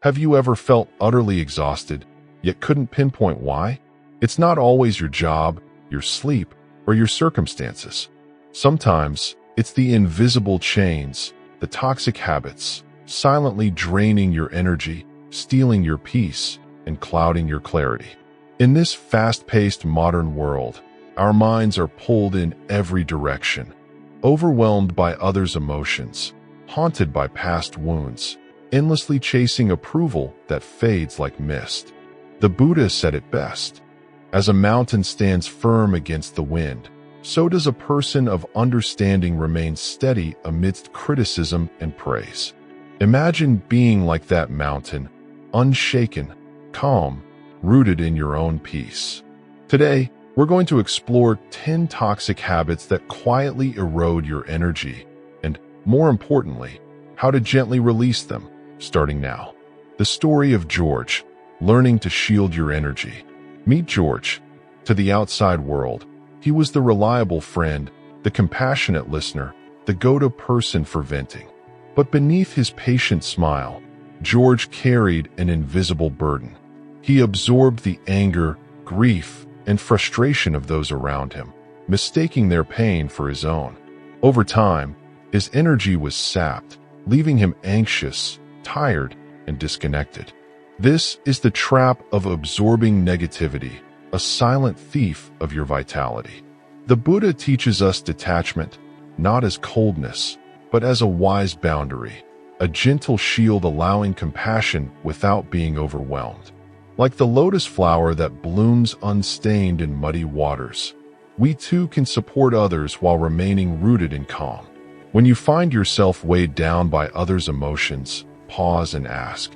Have you ever felt utterly exhausted, yet couldn't pinpoint why? It's not always your job, your sleep, or your circumstances. Sometimes, it's the invisible chains, the toxic habits, silently draining your energy, stealing your peace, and clouding your clarity. In this fast-paced modern world, our minds are pulled in every direction, overwhelmed by others' emotions, haunted by past wounds, endlessly chasing approval that fades like mist. The Buddha said it best: as a mountain stands firm against the wind, so does a person of understanding remain steady amidst criticism and praise. Imagine being like that mountain, unshaken, calm, rooted in your own peace. Today, we're going to explore 10 toxic habits that quietly erode your energy, and, more importantly, how to gently release them, starting now. The story of George, learning to shield your energy. Meet George. To the outside world, he was the reliable friend, the compassionate listener, the go-to person for venting. But beneath his patient smile, George carried an invisible burden. He absorbed the anger, grief, and frustration of those around him, mistaking their pain for his own. Over time, his energy was sapped, leaving him anxious, tired, and disconnected. This is the trap of absorbing negativity, a silent thief of your vitality. The Buddha teaches us detachment, not as coldness, but as a wise boundary, a gentle shield allowing compassion without being overwhelmed. Like the lotus flower that blooms unstained in muddy waters, we too can support others while remaining rooted in calm. When you find yourself weighed down by others' emotions, pause and ask,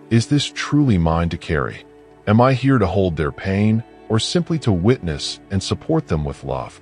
is this truly mine to carry? Am I here to hold their pain, or simply to witness and support them with love?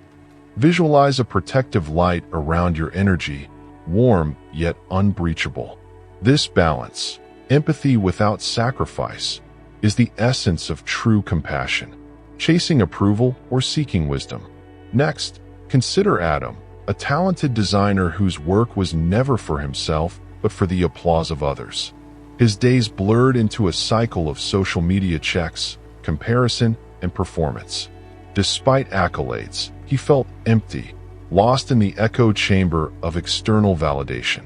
Visualize a protective light around your energy, warm yet unbreachable. This balance, empathy without sacrifice, is the essence of true compassion, chasing approval or seeking wisdom. Next, consider Adam, a talented designer whose work was never for himself, but for the applause of others. His days blurred into a cycle of social media checks, comparison, and performance. Despite accolades, he felt empty, lost in the echo chamber of external validation.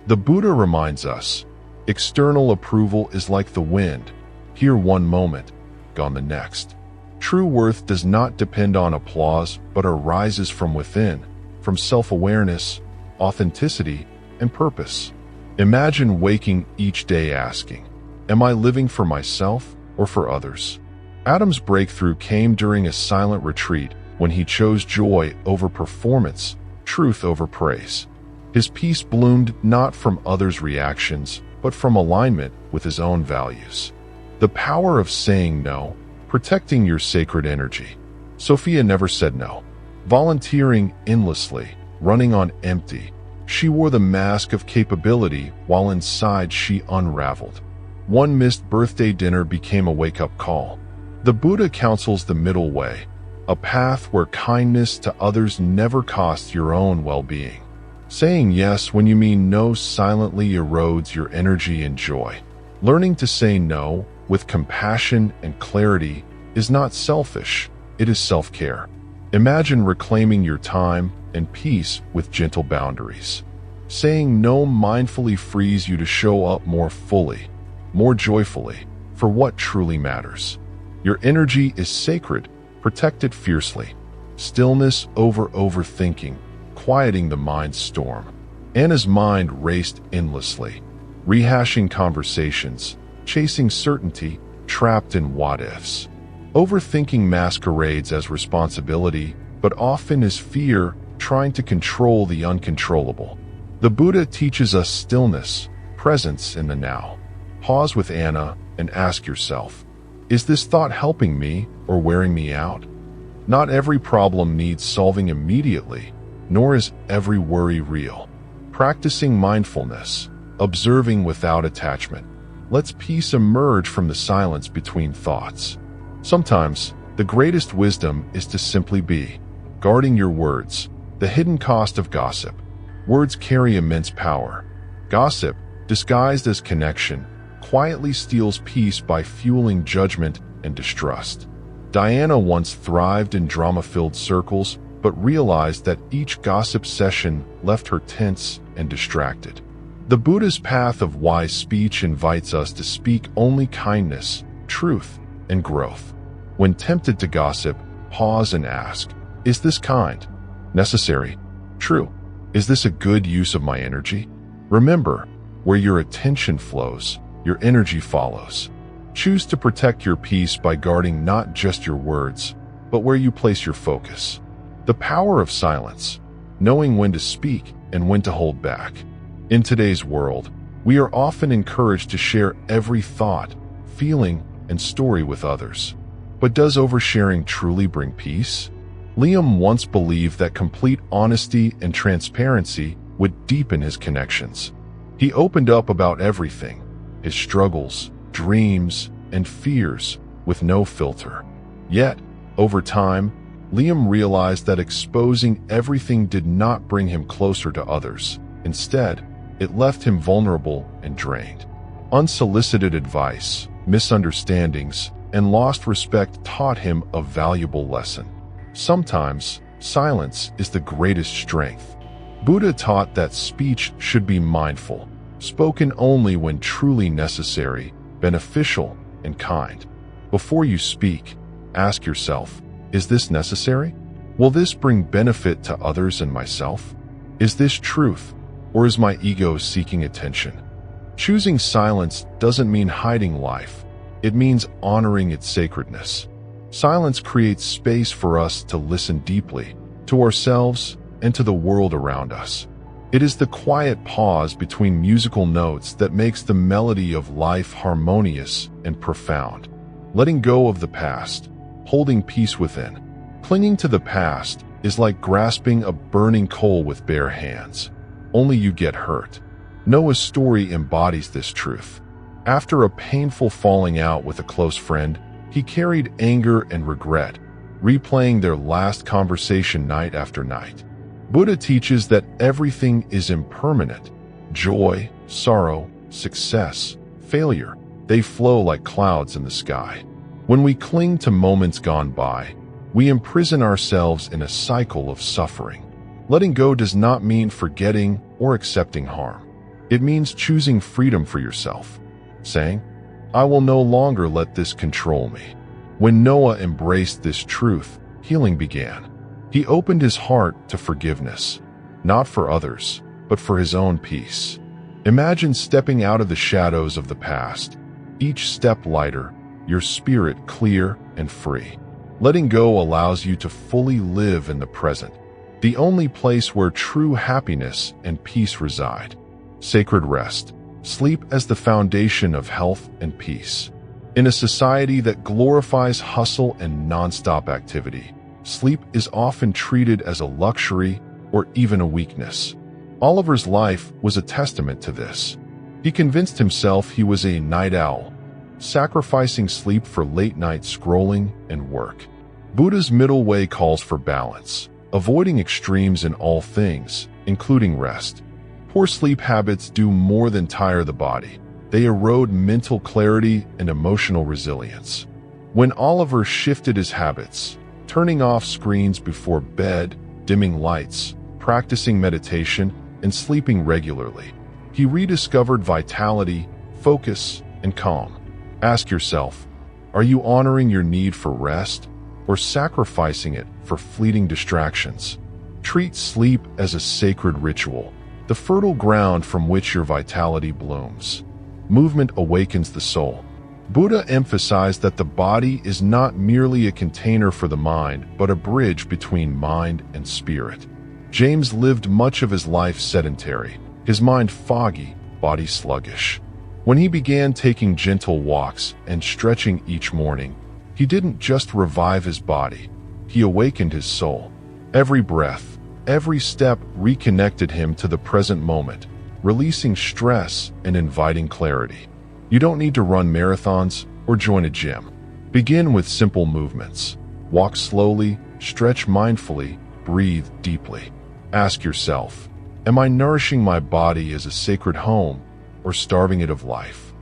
The Buddha reminds us, external approval is like the wind, here one moment, gone the next. True worth does not depend on applause, but arises from within, from self-awareness, authenticity, and purpose. Imagine waking each day asking, am I living for myself or for others? Adam's breakthrough came during a silent retreat when he chose joy over performance, truth over praise. His peace bloomed not from others' reactions, but from alignment with his own values. The power of saying no, protecting your sacred energy. Sophia never said no. Volunteering endlessly, running on empty, she wore the mask of capability while inside she unraveled. One missed birthday dinner became a wake-up call. The Buddha counsels the middle way, a path where kindness to others never costs your own well-being. Saying yes when you mean no silently erodes your energy and joy. Learning to say no with compassion and clarity is not selfish, it is self-care. Imagine reclaiming your time and peace with gentle boundaries. Saying no mindfully frees you to show up more fully, more joyfully, for what truly matters. Your energy is sacred, protect it fiercely. Stillness over overthinking, quieting the mind's storm. Anna's mind raced endlessly, rehashing conversations, chasing certainty, trapped in what-ifs. Overthinking masquerades as responsibility, but often as fear, trying to control the uncontrollable. The Buddha teaches us stillness, presence in the now. Pause with Anna and ask yourself, is this thought helping me or wearing me out? Not every problem needs solving immediately, nor is every worry real. Practicing mindfulness, observing without attachment, lets peace emerge from the silence between thoughts. Sometimes, the greatest wisdom is to simply be, guarding your words, the hidden cost of gossip. Words carry immense power. Gossip, disguised as connection, quietly steals peace by fueling judgment and distrust. Diana once thrived in drama-filled circles, but realized that each gossip session left her tense and distracted. The Buddha's path of wise speech invites us to speak only kindness, truth, and growth. When tempted to gossip, pause and ask, is this kind? Necessary? True? Is this a good use of my energy? Remember, where your attention flows, your energy follows. Choose to protect your peace by guarding not just your words, but where you place your focus. The power of silence, knowing when to speak and when to hold back. In today's world, we are often encouraged to share every thought, feeling, and story with others. But does oversharing truly bring peace? Liam once believed that complete honesty and transparency would deepen his connections. He opened up about everything, his struggles, dreams, and fears, with no filter. Yet, over time, Liam realized that exposing everything did not bring him closer to others. Instead, it left him vulnerable and drained. Unsolicited advice, misunderstandings, and lost respect taught him a valuable lesson. Sometimes, silence is the greatest strength. Buddha taught that speech should be mindful, spoken only when truly necessary, beneficial, and kind. Before you speak, ask yourself, is this necessary? Will this bring benefit to others and myself? Is this truth, or is my ego seeking attention? Choosing silence doesn't mean hiding life. It means honoring its sacredness. Silence creates space for us to listen deeply, to ourselves and to the world around us. It is the quiet pause between musical notes that makes the melody of life harmonious and profound. Letting go of the past, holding peace within. Clinging to the past is like grasping a burning coal with bare hands. Only you get hurt. Noah's story embodies this truth. After a painful falling out with a close friend, he carried anger and regret, replaying their last conversation night after night. Buddha teaches that everything is impermanent. Joy, sorrow, success, failure, they flow like clouds in the sky. When we cling to moments gone by, we imprison ourselves in a cycle of suffering. Letting go does not mean forgetting or accepting harm. It means choosing freedom for yourself, saying, I will no longer let this control me. When Noah embraced this truth, healing began. He opened his heart to forgiveness, not for others, but for his own peace. Imagine stepping out of the shadows of the past, each step lighter, your spirit clear and free. Letting go allows you to fully live in the present, the only place where true happiness and peace reside. Sacred rest, sleep as the foundation of health and peace. In a society that glorifies hustle and nonstop activity, sleep is often treated as a luxury or even a weakness. Oliver's life was a testament to this. He convinced himself he was a night owl, sacrificing sleep for late-night scrolling and work. Buddha's middle way calls for balance, avoiding extremes in all things, including rest. Poor sleep habits do more than tire the body. They erode mental clarity and emotional resilience. When Oliver shifted his habits, turning off screens before bed, dimming lights, practicing meditation, and sleeping regularly, he rediscovered vitality, focus, and calm. Ask yourself, are you honoring your need for rest or sacrificing it for fleeting distractions? Treat sleep as a sacred ritual, the fertile ground from which your vitality blooms. Movement awakens the soul. Buddha emphasized that the body is not merely a container for the mind, but a bridge between mind and spirit. James lived much of his life sedentary, his mind foggy, body sluggish. When he began taking gentle walks and stretching each morning, he didn't just revive his body, he awakened his soul. Every breath, every step reconnected him to the present moment, releasing stress and inviting clarity. You don't need to run marathons or join a gym. Begin with simple movements. Walk slowly, stretch mindfully, breathe deeply. Ask yourself, am I nourishing my body as a sacred home or starving it of life?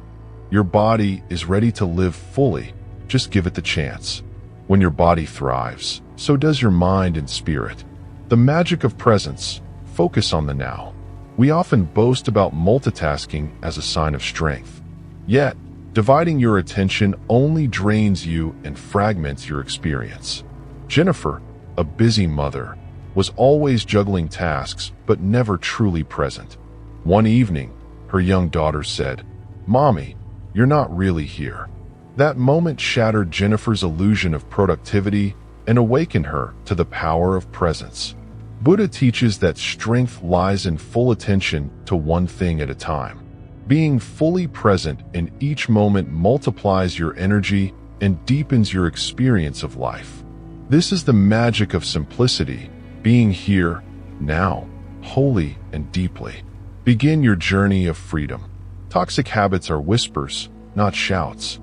Your body is ready to live fully. Just give it the chance. When your body thrives, so does your mind and spirit. The magic of presence. Focus on the now. We often boast about multitasking as a sign of strength. Yet, dividing your attention only drains you and fragments your experience. Jennifer, a busy mother, was always juggling tasks but never truly present. One evening, her young daughter said, "Mommy, you're not really here." That moment shattered Jennifer's illusion of productivity and awakened her to the power of presence. Buddha teaches that strength lies in full attention to one thing at a time. Being fully present in each moment multiplies your energy and deepens your experience of life. This is the magic of simplicity, being here, now, wholly and deeply. Begin your journey of freedom. Toxic habits are whispers, not shouts.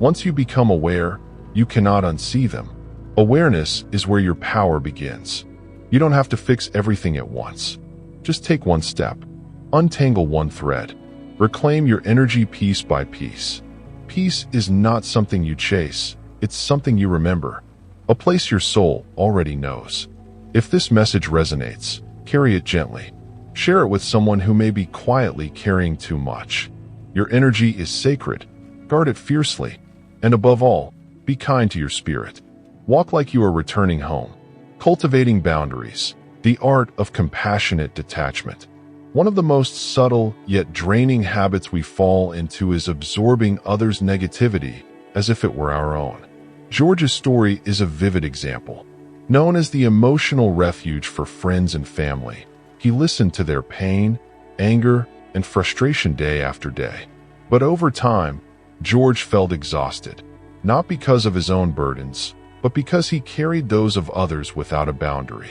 Once you become aware, you cannot unsee them. Awareness is where your power begins. You don't have to fix everything at once. Just take one step. Untangle one thread. Reclaim your energy piece by piece. Peace is not something you chase. It's something you remember. A place your soul already knows. If this message resonates, carry it gently. Share it with someone who may be quietly carrying too much. Your energy is sacred. Guard it fiercely. And above all, be kind to your spirit. Walk like you are returning home. Cultivating boundaries, the art of compassionate detachment. One of the most subtle yet draining habits we fall into is absorbing others' negativity as if it were our own. George's story is a vivid example. Known as the emotional refuge for friends and family, he listened to their pain, anger, and frustration day after day. But over time, George felt exhausted, not because of his own burdens, but because he carried those of others without a boundary.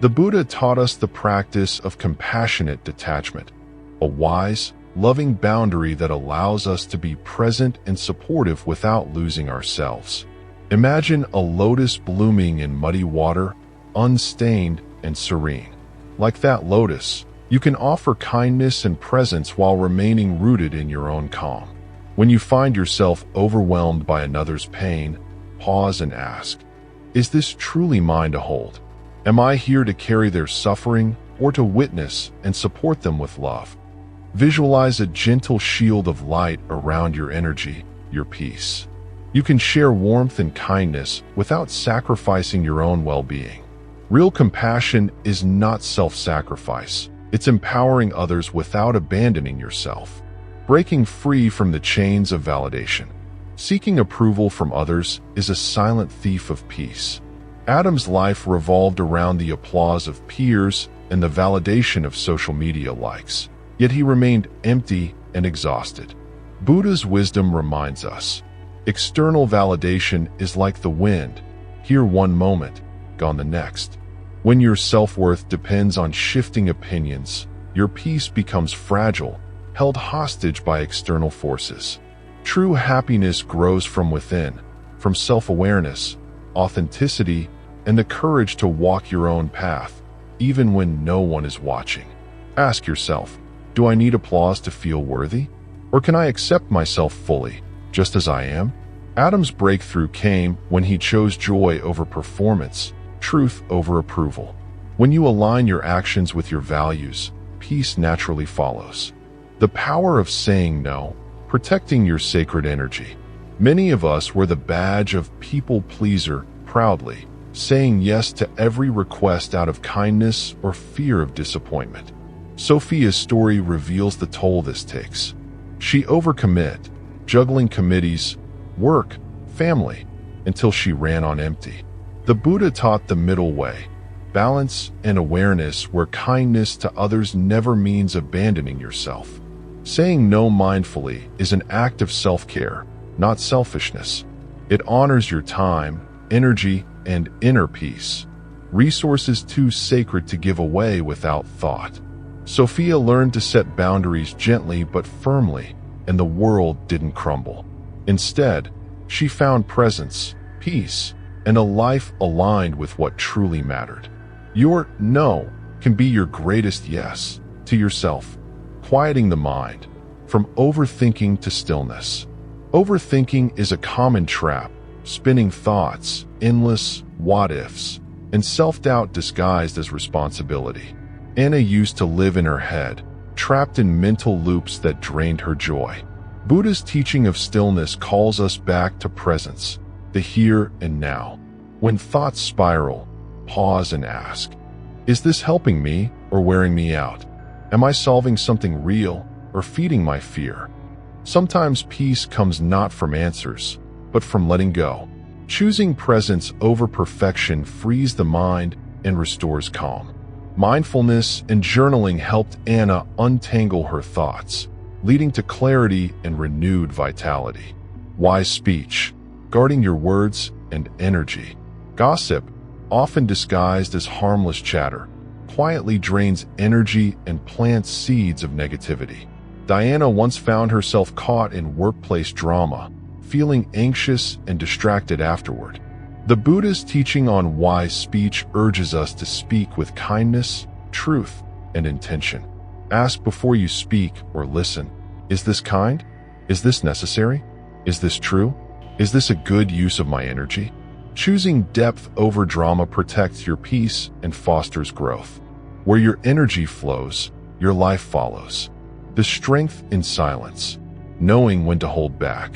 The Buddha taught us the practice of compassionate detachment, a wise, loving boundary that allows us to be present and supportive without losing ourselves. Imagine a lotus blooming in muddy water, unstained and serene. Like that lotus, you can offer kindness and presence while remaining rooted in your own calm. When you find yourself overwhelmed by another's pain, pause and ask, is this truly mine to hold? Am I here to carry their suffering or to witness and support them with love? Visualize a gentle shield of light around your energy, your peace. You can share warmth and kindness without sacrificing your own well-being. Real compassion is not self-sacrifice. It's empowering others without abandoning yourself. Breaking free from the chains of validation. Seeking approval from others is a silent thief of peace. Adam's life revolved around the applause of peers and the validation of social media likes, yet he remained empty and exhausted. Buddha's wisdom reminds us, external validation is like the wind, here one moment, gone the next. When your self-worth depends on shifting opinions, your peace becomes fragile, held hostage by external forces. True happiness grows from within, from self-awareness, authenticity, and the courage to walk your own path, even when no one is watching. Ask yourself, do I need applause to feel worthy? Or can I accept myself fully, just as I am? Adam's breakthrough came when he chose joy over performance, truth over approval. When you align your actions with your values, peace naturally follows. The power of saying no, protecting your sacred energy. Many of us wear the badge of people pleaser proudly, saying yes to every request out of kindness or fear of disappointment. Sophia's story reveals the toll this takes. She overcommit, juggling committees, work, family, until she ran on empty. The Buddha taught the middle way, balance and awareness where kindness to others never means abandoning yourself. Saying no mindfully is an act of self-care, not selfishness. It honors your time, energy, and inner peace, resources too sacred to give away without thought. Sophia learned to set boundaries gently but firmly, and the world didn't crumble. Instead, she found presence, peace, and a life aligned with what truly mattered. Your no can be your greatest yes to yourself, quieting the mind, from overthinking to stillness. Overthinking is a common trap, spinning thoughts, endless what-ifs, and self-doubt disguised as responsibility. Anna used to live in her head, trapped in mental loops that drained her joy. Buddha's teaching of stillness calls us back to presence, the here and now. When thoughts spiral, pause and ask, is this helping me or wearing me out? Am I solving something real or feeding my fear? Sometimes peace comes not from answers, but from letting go. Choosing presence over perfection frees the mind and restores calm. Mindfulness and journaling helped Anna untangle her thoughts, leading to clarity and renewed vitality. Wise speech, guarding your words and energy. Gossip, often disguised as harmless chatter, quietly drains energy and plants seeds of negativity. Diana once found herself caught in workplace drama, feeling anxious and distracted afterward. The Buddha's teaching on wise speech urges us to speak with kindness, truth, and intention. Ask before you speak or listen. Is this kind? Is this necessary? Is this true? Is this a good use of my energy? Choosing depth over drama protects your peace and fosters growth. Where your energy flows, your life follows. The strength in silence, knowing when to hold back.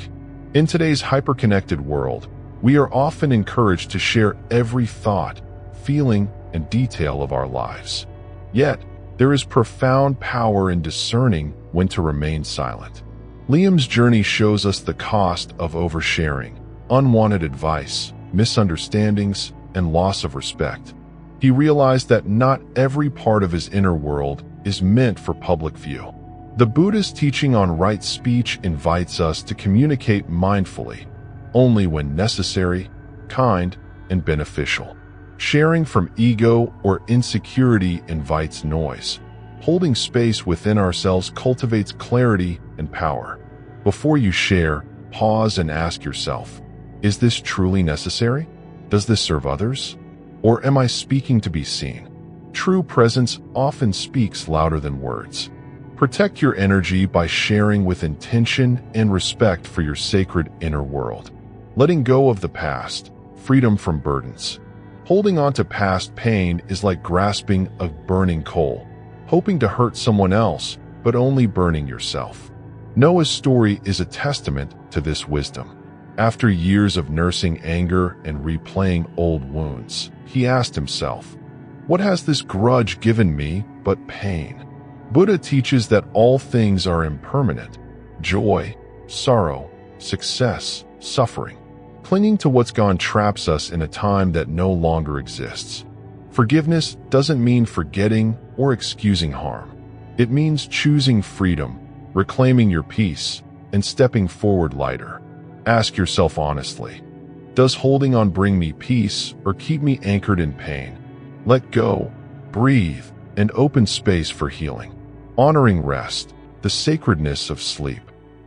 In today's hyper-connected world, we are often encouraged to share every thought, feeling, and detail of our lives. Yet, there is profound power in discerning when to remain silent. Liam's journey shows us the cost of oversharing, unwanted advice, misunderstandings, and loss of respect. He realized that not every part of his inner world is meant for public view. The Buddha's teaching on right speech invites us to communicate mindfully, only when necessary, kind, and beneficial. Sharing from ego or insecurity invites noise. Holding space within ourselves cultivates clarity and power. Before you share, pause and ask yourself, is this truly necessary? Does this serve others? Or am I speaking to be seen? True presence often speaks louder than words. Protect your energy by sharing with intention and respect for your sacred inner world. Letting go of the past, freedom from burdens. Holding on to past pain is like grasping a burning coal, hoping to hurt someone else, but only burning yourself. Noah's story is a testament to this wisdom. After years of nursing anger and replaying old wounds, he asked himself, what has this grudge given me but pain? Buddha teaches that all things are impermanent: joy, sorrow, success, suffering. Clinging to what's gone traps us in a time that no longer exists. Forgiveness doesn't mean forgetting or excusing harm. It means choosing freedom, reclaiming your peace, and stepping forward lighter. Ask yourself honestly, does holding on bring me peace or keep me anchored in pain? Let go, breathe, and open space for healing. Honoring rest, the sacredness of sleep.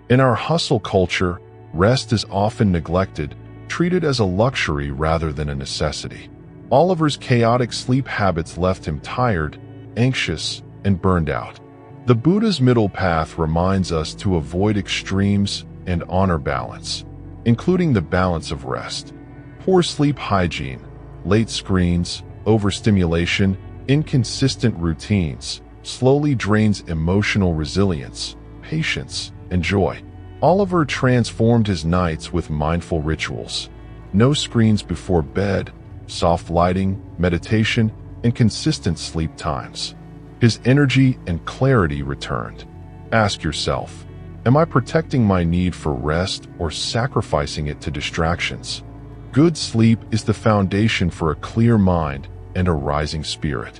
In our hustle culture, rest is often neglected, treated as a luxury rather than a necessity. Oliver's chaotic sleep habits left him tired, anxious, and burned out. The Buddha's middle path reminds us to avoid extremes and honor balance, including the balance of rest. Poor sleep hygiene, late screens, overstimulation, inconsistent routines slowly drains emotional resilience, patience, and joy. Oliver transformed his nights with mindful rituals. No screens before bed, soft lighting, meditation, and consistent sleep times. His energy and clarity returned. Ask yourself, am I protecting my need for rest or sacrificing it to distractions? Good sleep is the foundation for a clear mind and a rising spirit.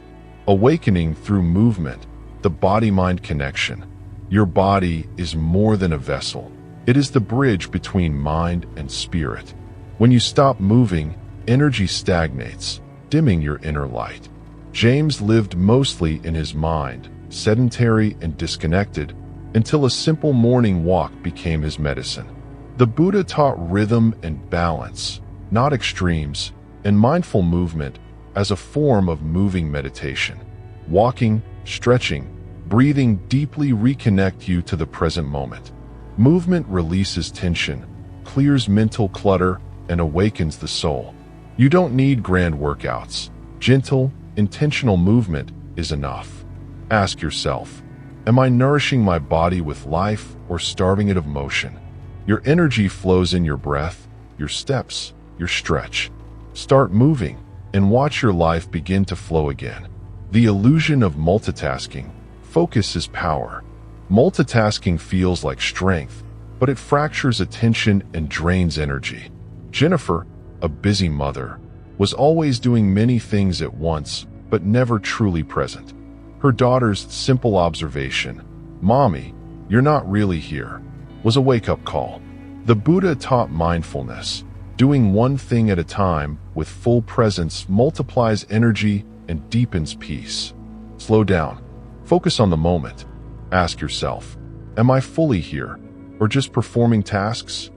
Awakening through movement, the body-mind connection. Your body is more than a vessel. It is the bridge between mind and spirit. When you stop moving, energy stagnates, dimming your inner light. James lived mostly in his mind, sedentary and disconnected, until a simple morning walk became his medicine. The Buddha taught rhythm and balance, not extremes, and mindful movement as a form of moving meditation. Walking, stretching, breathing deeply reconnect you to the present moment. Movement releases tension, clears mental clutter, and awakens the soul. You don't need grand workouts. Gentle, intentional movement is enough. Ask yourself, am I nourishing my body with life or starving it of motion? Your energy flows in your breath, your steps, your stretch. Start moving and watch your life begin to flow again. The illusion of multitasking. Focus is power. Multitasking feels like strength, but it fractures attention and drains energy. Jennifer, a busy mother, was always doing many things at once, but never truly present. Her daughter's simple observation, "Mommy, you're not really here," was a wake-up call. The Buddha taught mindfulness. Doing one thing at a time with full presence multiplies energy and deepens peace. Slow down. Focus on the moment. Ask yourself, am I fully here or just performing tasks?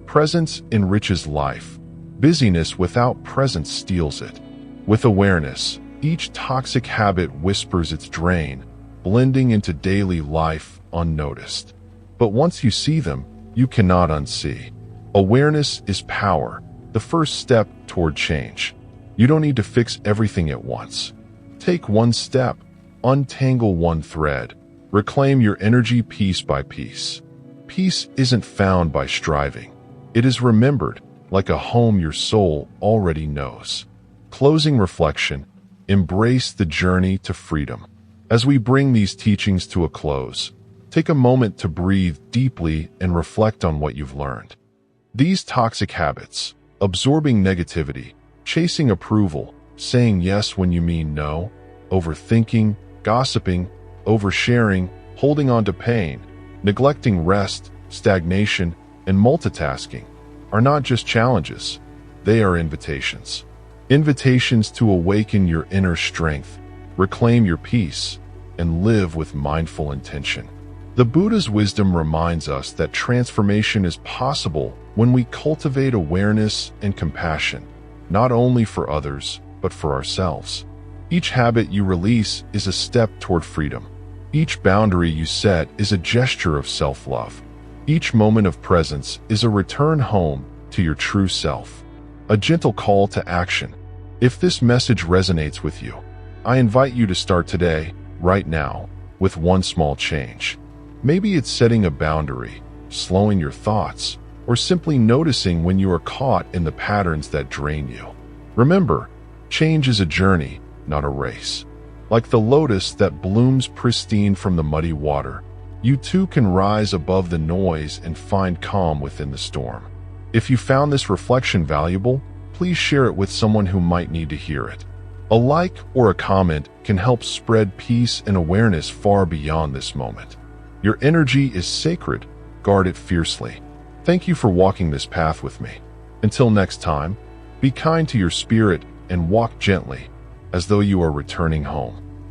Presence enriches life. Busyness without presence steals it. With awareness, each toxic habit whispers its drain, blending into daily life unnoticed. But once you see them, you cannot unsee. Awareness is power, the first step toward change. You don't need to fix everything at once. Take one step, untangle one thread, reclaim your energy piece by piece. Peace isn't found by striving. It is remembered, like a home your soul already knows. Closing reflection, embrace the journey to freedom. As we bring these teachings to a close, take a moment to breathe deeply and reflect on what you've learned. These toxic habits, absorbing negativity, chasing approval, saying yes when you mean no, overthinking, gossiping, oversharing, holding on to pain, neglecting rest, stagnation, and multitasking, are not just challenges, they are invitations. Invitations to awaken your inner strength, reclaim your peace, and live with mindful intention. The Buddha's wisdom reminds us that transformation is possible when we cultivate awareness and compassion, not only for others, but for ourselves. Each habit you release is a step toward freedom. Each boundary you set is a gesture of self-love. Each moment of presence is a return home to your true self. A gentle call to action. If this message resonates with you, I invite you to start today, right now, with one small change. Maybe it's setting a boundary, slowing your thoughts, or simply noticing when you are caught in the patterns that drain you. Remember, change is a journey, not a race. Like the lotus that blooms pristine from the muddy water, you too can rise above the noise and find calm within the storm. If you found this reflection valuable, please share it with someone who might need to hear it. A like or a comment can help spread peace and awareness far beyond this moment. Your energy is sacred. Guard it fiercely. Thank you for walking this path with me. Until next time, be kind to your spirit and walk gently, as though you are returning home.